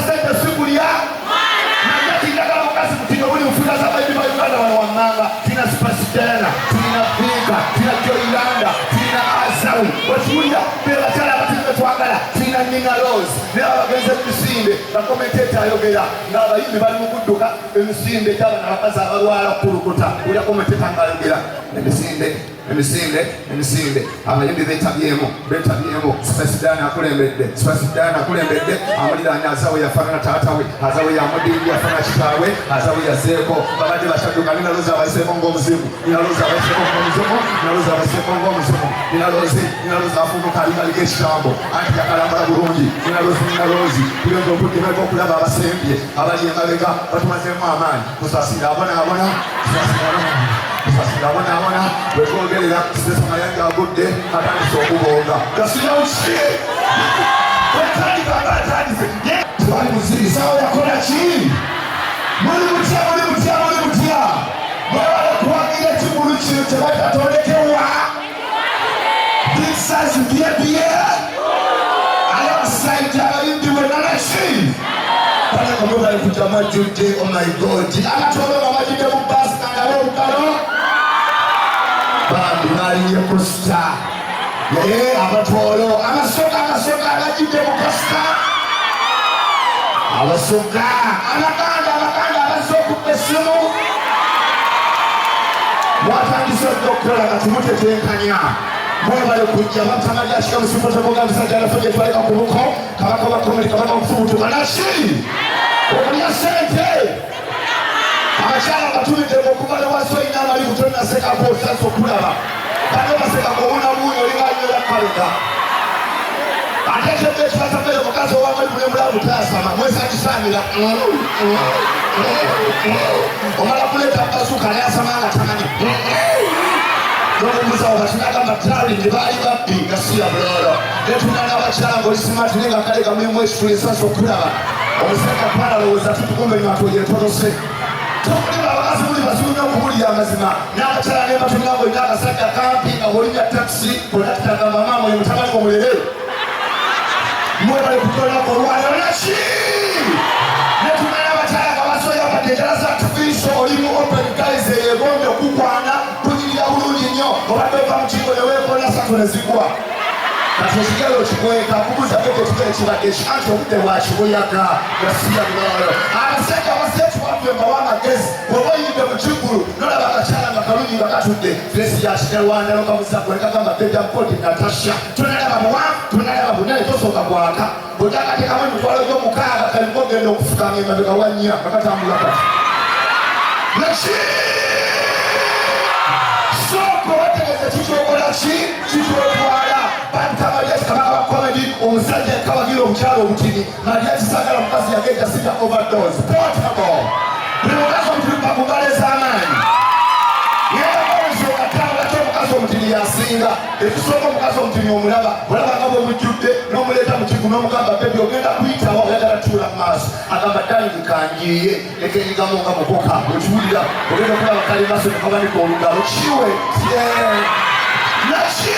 sente sikulia najati ndagala mukazi mutino buli mfuna z'abayibi ba Uganda wano wammanga tina Spasitana tina Vika tina Joyilanda tina Azawi wekiwulira be bakyala abatini betwagala tina Nina Rose naye abagenze emisinde bakomenteta ayogera ng'abayimbi bali mu kudduka emisinde gy'abana abakazi abalwala kulukuta ulya komenteta ng'ayogera emisinde abayimbi betabyemu Spasitana akulembedde amuliraanya Azawe yafaanana taatawe Azawe yamudingi yafaanana kitaawe Azawe yazeeko babadde bashaduka Nina Rose abayiseeko ng'omuzimu Nina Rose afuuka alimaliko ekitambo anti yakalambala bulungi Nina Rose tulenda okuddimeko okulaba abasembye abali emabega batumazeemu amaanyi tusasira abonaabona wetwogerera Sesama yange agudde atandise okubonga gasinauki wetandikaaatandise tubali muziri sawa yakola ki muli mutya mwebale kuwagira ekigulu kino tebaita Tondekewa big size bye alongside abayimbi wenanaki banakamwe bali kujja majjudde oh my god abatoobe bamajjudde mu basita ngabo olugalo bambi baliye kusita abatwolo amasoka agajjudde mu kasita abasoka abaganda abazze okubba essimu mwatandise okukola nga timutetenkanya mwebale kujja Mariachi kamusipoteboga musajja alafu gye twaleka ku buko kabaka bakomedi kabaka okufubutuka naki okulya sente abakyala batumidde okuva ne wasoyina amali kutonnasekako osansa okulaba bane baseka kuwona buuyi olinganyola kalenda ate kyebbe ekibasabere mukazi owamali bulemulamu tasama mwesa kisamira omala kuleeta basuka nayasamanga tamanyi n'omubuzawo batunagamba traveling baali babbi nga si ya bulolo netunana abakyala ng'olisimati nenga kale kamulimu ekituli esansa okulaba omuseka palowooza tutukumbe nyatwoye totose tokulima abakazi muli basuubira okubulira amazima n'abakyala ne batunango ina akasajja kampi nga bwolinya takisi olatitagamba maama oyo mutabani omulere mwebale kutolako olwaliro naki netunana abakyala nga basoya badde enjala za tufiiso olimu open guys eyegombe okukwana kunyirira bulungi nnyo obadde ova mu kigo ne weekola satu ne zigwa kati ekigalo kikweka kubuza beko kigalo kibadde anti obudde bwakibuyaga gasiya bulolo abasajja abaseetuwaffe mbawa amagezi bw'oba oyidde mu kigulu nolaba akakyala nga kalungi nga katudde fesi ya kinyarwanda lokamuzaku nekagamba bedda mpoti natasha tonalaba muwanvu tonalaba bunene tosooka gwaka bwetakateekamu emitwalo gy'omukaaga kalinga ogenda okufukanga emabega wa nnya bakatambula kati naki sooka obategeeza kikyokola kikyotwala Mariachi kabaka wa comedy omusajja yakabagira omukyalo omutini Mariachi sagala mukazi yagenda sita overdose portable buli mukazi omutini bakumbala ez'amaanyi yebakolesoka tambula ky'omukazi omutini yasinga ekisooka omukazi omutini omulaba olabanga bwomujjudde n'omuleeta mu kigu n'omugamba bebi ogenda kuyitawo oyagala tuula mu maaso agamba dalingi kanjiye ekenyigamu nga mukoka okiwulira ogenda okulaba kali maaso nekabanika olugalo kiwe naki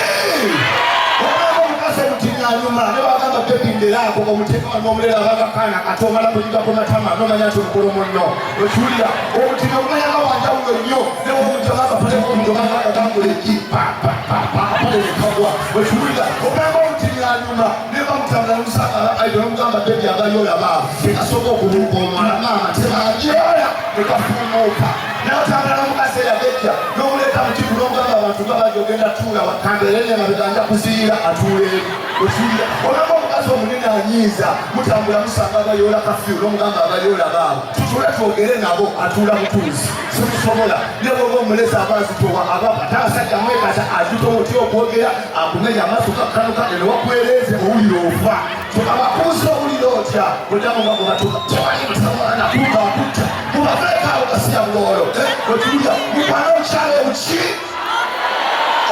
omutini anyuma ne bagamba bebinderaako omuteeka n'omulera abagakaana kati omala kuyigako matama nomanya nti omukolo munno okiwulira omutini omumanyanga wanjawulo nnyo ne womujama akapalekomujomaagaganguleki palekagwa okiwulira omulanga omutini anyuma ne bamutambula nomusagala aido nomugamba bebi abayolaba tekasooka okuluka omwana maama tebajola nekafumuuka n'otambula n'omukazi eyagejja n'omuleeta mu kigu n'omugamba abantu gabaji ogenda tuula wakamberere mabeganja kuziira atuule okiwulira olaba omukazi omunene anyiiza mutambula musanga abayoola kafiyu n'omugamba abayoola baabo tutule twogere nabo atuula butuuzi simusobola ne bwoba omulezi abazitowa ate abasajja mwekaza ajuta omuti okwogera akumenya amaaso kakkanuka ne wakwereeze owulira ofa tokabakuusa owulira otya ojamu nga gobatuuka tewali mutamwana tuuka wakutta mubaveekaawo gasiya bulolo okiwulira mukwana omukyalo obuki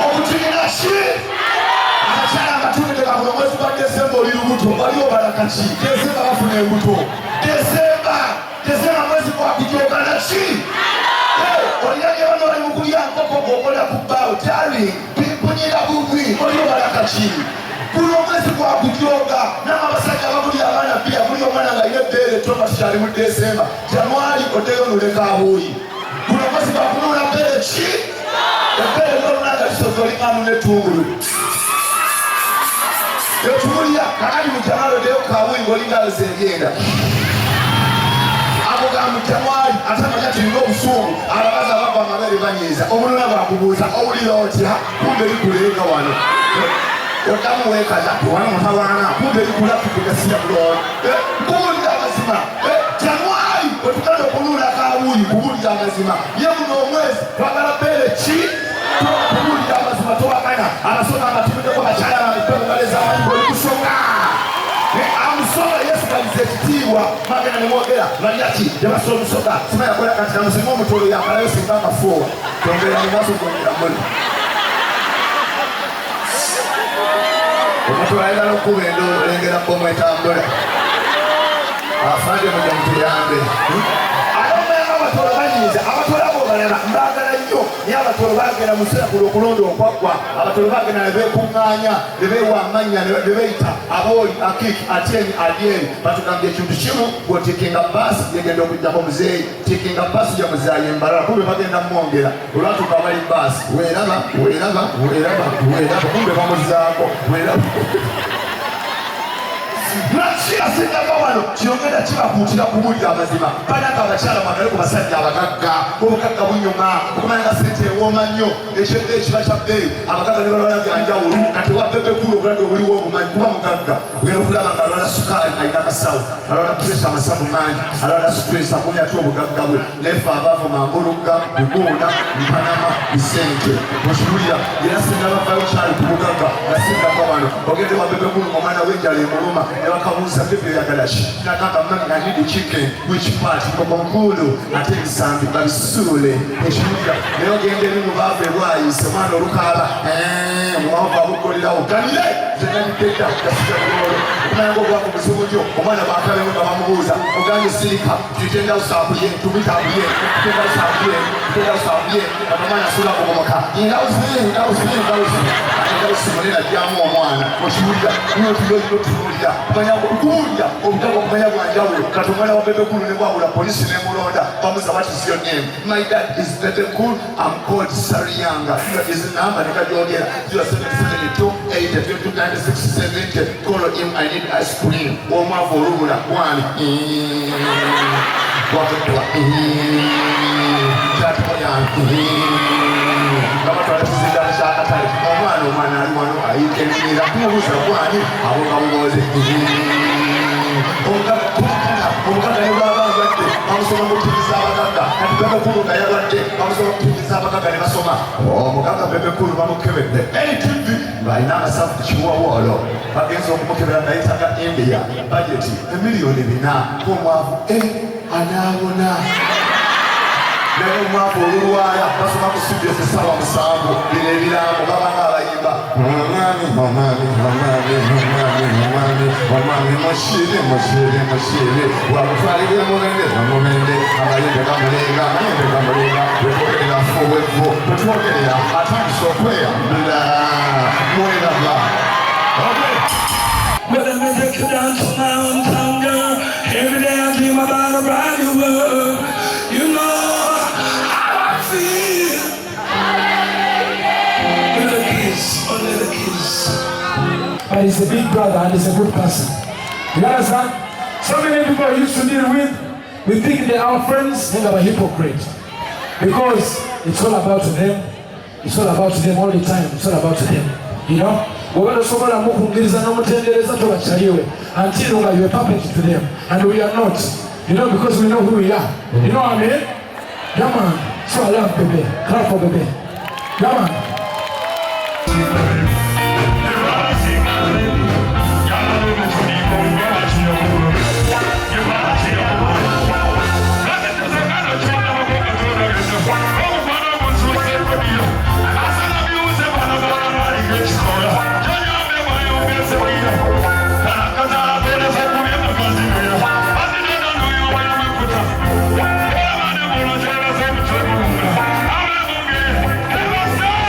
obutulina ki abakyala abatundeka kuno mwezi gwa Desemba oli lubuto bali obalakaki Desemba bafuna embuto Desemba mwezi gwa kujooga naki olinaye bano bali mukulya nkoko gwokola ku bbaawo tali pimpunyira bubi oli obalakaki kuno omwezi gwa kujooga n'abasajja ababuli abaana bya buli omwana nga ine choma shari mu December January otero nuleka ahuyi kuna mwezi wa kununa mbele chi mbele ndo nanga sozoli anu netungulu yo tumulia kakali mu January leo kahuyi ngolinga zengenda abuga mu January atamanya tingo busungu arabaza baba amabere banyeza omulula bakubuza owulira oti ha kumbe likulenga wano Otamu weka zatu wana mtawana kumbe likula kupigasiya kuloa kubulira amazima Januari otukando kulula kawuli kubulira amazima ye muno omwezi twagala bele chi kubulira amazima towakana arasoma amatibide kwa bachala bapego baleza amanyi kusonga amusoma Yesu kalizetiwa magana ni mwogera Mariachi yabasomu soka sima yakola katika musimo mutolo yakala yose mbanga foa tongera ni mwaso kwenye mwoli Umutwalira no kubendo olengera komo etambula afande mujamutuyambe abamenga abatola banyiza abatola bo balala mbagala nnyo naye abatola bagenda musera kulokulondo okwagwa abatola bagenda ne beekuŋŋaanya ne beewamanya ne beyita abooli akiki atyeni adyeri batugambye ekintu kimu bw'otikinga baasi yegenda okujjako muzeeyi tikinga baasi ya muzaayi embalala kumbe bagenda mwongera olwatuuka bali baasi weeraba kumbe bamuzaako weeraba Nakira singa bawano kiongera kibakuutira kubulira amazima balanga abakyala mwagale ku basajja abagagga obugagga bunyuma okumanya sente ewooma nnyo ekyedde ekiba kya bbeeyi abagagga ne balwalaga njawulo kati wa Bebe kulu obulwadde obuliwo obumanyi kuba mugagga ogenda okulaba nga alwala sukaali alina akasawo alwala puresa amasavu mangi alwala stress akumya ate obugagga bwe nefe abaavo mangolugga biguuna mpanama bisente okiwulira era singa bavayo kyali ku bugagga nga singa bawano ogende wa Bebe kulu omwana w'enjala emuluma Wakamuza Bebe yagalashi nakamba mami I need chicken which part kokonkulu ate bisambi babisule ekimuga naye ogende ni mubave bwayise omwana olukala mwava bukolera oganire zenaniteta kasikalolo okumanya ogwako buzibu nnyo omwana bakalewo nga bamubuuza oganye sirika tutenda usabuye tubitabuye tutenda usabuye abamanya asula kugomoka ngawuzi munena jjamu omwana okiwulira nyotuyotuwulira kumanya okuwulira obutaka okumanya bwanjawulo kati omwana wa Bebe kulu ne bwawula polisi nemulonda bamuza what is your name my dad is Bebe kulu I'm called Sariyanga is number nekajogera 0772829670 call him I need ice cream omwava olubula mwani wakekwa tatmoya Kamatwala kizindala kyakatale omwana ali wano ayikemera kumubuuza gwani abo bamubuuze omukaka ne bwaba alwadde bamusoma mutiriza abagagga kati Bebe kulu nga yalwadde bamusoma mutiriza abagagga ne basoma omugagga Bebe kulu bamukebedde ATV ng'alina amasavu ku kiwowolo bagenza okumukebera nayitaga India bajeti emiliyoni 4 omwavu anaabona naye omwaka olulwaya basoma ku CBS essaawa 7 bino ebirango babanga abayimba omwami mushiri wakutwalire mumende amayembe gamulenga wetwogerera fuwevu wetwogerera atandisa okweyambula mwelaba But I take you down to my own town, girl. Every day I dream about a brand new world. You know how I feel. Little kiss. But he's a big brother and he's a good person. You understand? So many people I used to deal with, we think they are friends and they are hypocrites. Because it's all about them. It's all about them all the time. It's all about them. You know? Until you are perfect to them, and we are not, you know, because we know who we are. You know what I mean? Yeah, man. So I love Bebe. Clap for Bebe. Yeah, man. Let's go!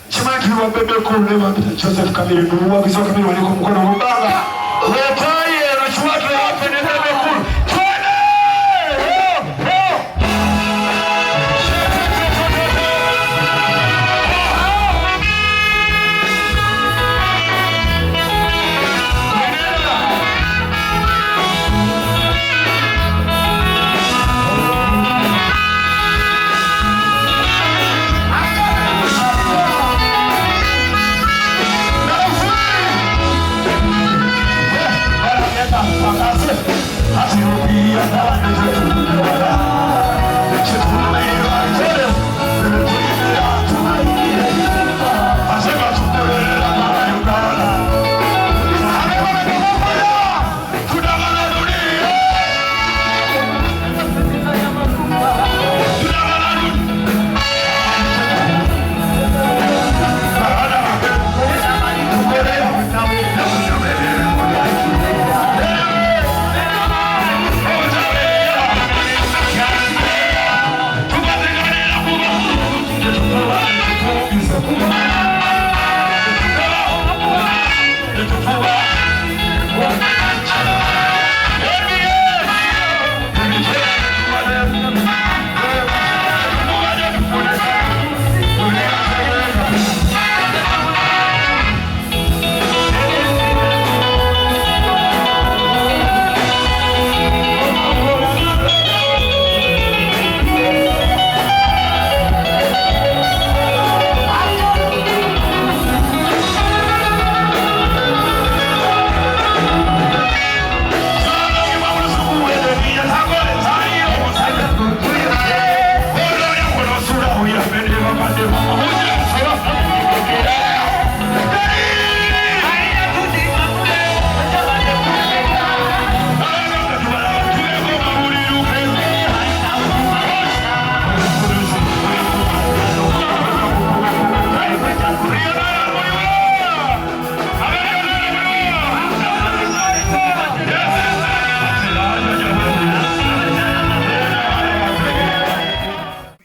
Chimakiwa Bebe kulema Joseph Kamili nuwa kizo Kamili waliko mkono mbanga wetaye na chuwatu ya hape ni Bebe kulu twende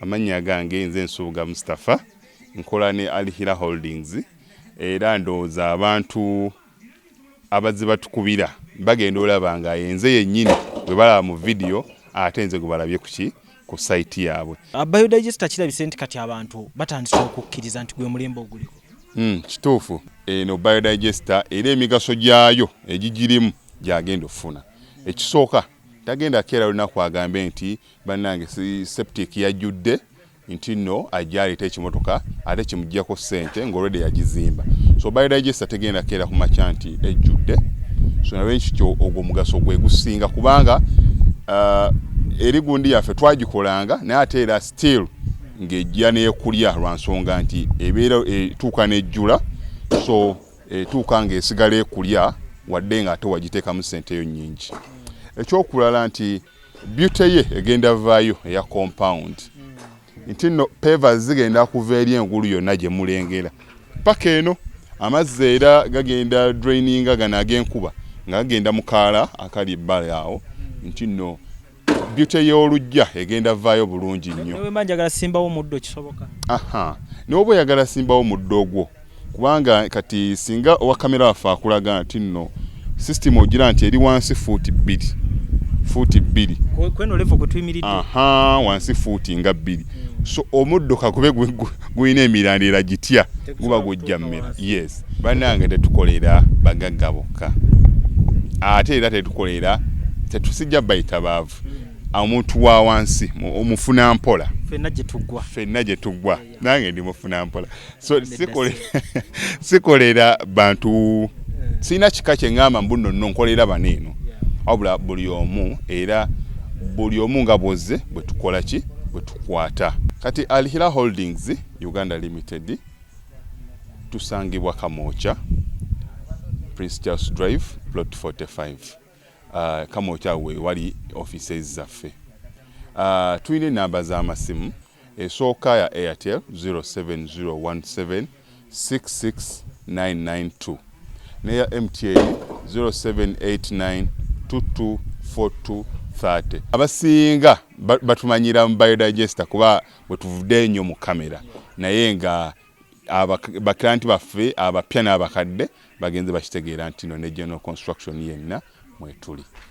Amanya gange nze Nsuuga Mustafa nkola ne Alihira Holdings era ndowooza abantu abazze batukubira bagenda olaba nga yenze yennyini bwe balaba mu video ate nze gwe balabye ku site yaabwe. Biodigester kirabise nti kati abantu batandise okukkiriza nti gwe mulembe oguliko. Kituufu eno biodigester era emigaso gyayo egigirimu gyagenda ofuna. Ekisooka tagenda keera lunaku agambe nti bannange septic yajjudde nti nno ajjaleta ekimotoka ate kimuggyako ssente ng'olwedde yagizimba. So biodigester tegenda keera ku makya nti ejjudde. So nawe nkityo ogwo mugaso gwe gusinga kubanga eri gundi yaffe twagikolanga naye ate era still ng'ejja n'ekulya lwa nsonga nti ebeera etuuka n'ejjula so etuuka ng'esigala ekulya wadde nga ate wagiteekamu ssente yo nnyingi. Ekyokulala nti beauty ye egenda vaayo eya compound nti nno pavers zigenda kuva eri engulu yonna gye mulengera paka eno amazzi era gagenda draininga gano ag'enkuba nga gagenda mu kaala akali ebbala awo nti nno beauty ye olujja egenda vaayo bulungi nnyo. Newe manjagala simbawo muddo kisoboka. N'oba oyagala simbawo muddo ogwo kubanga kati singa owa kamera waffe akulaga nti nno system ogira nti eri wansi fuuti 2 kweno level kwe tuyimiridde wansi fuuti nga 2 so omuddo kakube guyina emirandira gitya guba gujja mmera. Yes bannange tetukolera bagagga bokka ate era tetukolera tetusijja bayita baavu omuntu wa wansi omufuna mpola ffenna gye tuggwa nange ndi mufuna mpola so sikolera bantu sina kika kye ngamba mbuno nno nkolera baneeno wabula buli omu era buli omu nga bwozze bwe tukola ki bwe tukwata. Kati Alihira Holdings Uganda Limited tusangibwa Kamoocha Prince Charles Drive plot 45 Kamoocha we wali offices zaffe. Tuyina namba z'amasimu esooka ya Airtel 07017 66992 neya MTN 0789224230. Abasinga batumanyira mu biodigester kuba bwe tuvudde nnyo mu kamera naye nga baklanti baffe abapya n'abakadde bagenze bakitegeera nti no ne general construction yenna mwetuli.